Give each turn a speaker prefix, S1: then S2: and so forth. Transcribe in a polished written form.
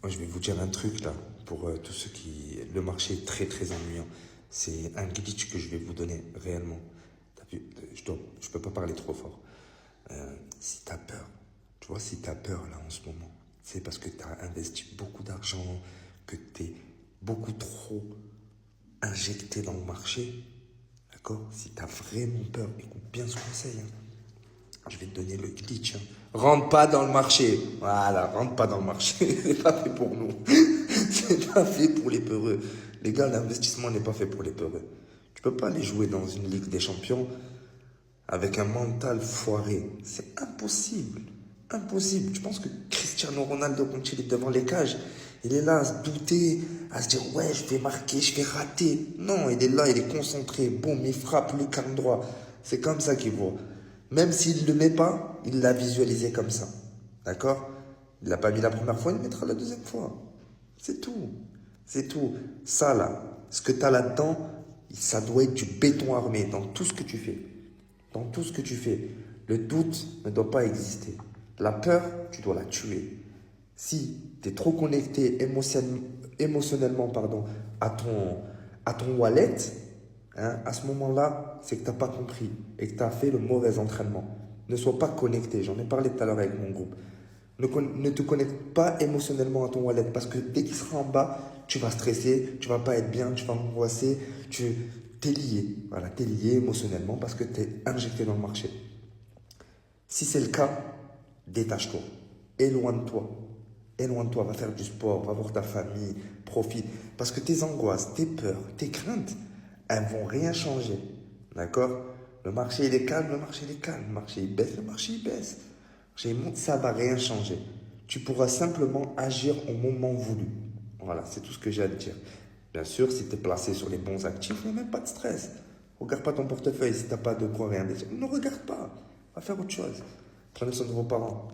S1: Moi, je vais vous dire un truc là, pour tous ceux qui... Le marché est très très ennuyant. C'est un glitch que je vais vous donner réellement. T'as vu, je peux pas parler trop fort. Si tu as peur, tu vois, si tu as peur là en ce moment, c'est parce que tu as investi beaucoup d'argent, que tu es beaucoup trop injecté dans le marché. D'accord? Si tu as vraiment peur, écoute bien ce conseil, hein. Je vais te donner le glitch, hein. Rentre pas dans le marché. Voilà, rentre pas dans le marché. C'est pas fait pour nous. C'est pas fait pour les peureux. Les gars, l'investissement n'est pas fait pour les peureux. Tu peux pas aller jouer dans une Ligue des Champions avec un mental foiré. C'est impossible. Impossible. Tu penses que Cristiano Ronaldo, quand il est devant les cages, il est là à se douter, à se dire ouais, je vais marquer, je vais rater. Non, il est là, il est concentré. Boum, il frappe le carne droit. C'est comme ça qu'il voit. Même s'il ne le met pas, il l'a visualisé comme ça. D'accord? Il l'a pas mis la première fois, il le mettra la deuxième fois. C'est tout. C'est tout. Ça là, ce que tu as là-dedans, ça doit être du béton armé dans tout ce que tu fais. Dans tout ce que tu fais. Le doute ne doit pas exister. La peur, tu dois la tuer. Si tu es trop connecté émotionnellement pardon, à ton wallet, hein, à ce moment-là, c'est que tu n'as pas compris et que tu as fait le mauvais entraînement. Ne sois pas connecté. J'en ai parlé tout à l'heure avec mon groupe. Ne te connecte pas émotionnellement à ton wallet parce que dès qu'il sera en bas, tu vas stresser, tu vas pas être bien, tu vas angoisser, tu t'es lié. Voilà, tu es lié émotionnellement parce que tu es injecté dans le marché. Si c'est le cas, détache-toi, éloigne-toi. Éloigne-toi, va faire du sport, va voir ta famille, profite. Parce que tes angoisses, tes peurs, tes craintes, elles vont rien changer. D'accord? Le marché, il est calme, le marché, il est calme. Le marché, il baisse, le marché, il baisse. Le marché, il monte, ça va rien changer. Tu pourras simplement agir au moment voulu. Voilà, c'est tout ce que j'ai à te dire. Bien sûr, si tu es placé sur les bons actifs, il n'y a même pas de stress. Regarde pas ton portefeuille si tu n'as pas de quoi réinvestir. Ne regarde pas. Va faire autre chose. Prenez soin de vos parents.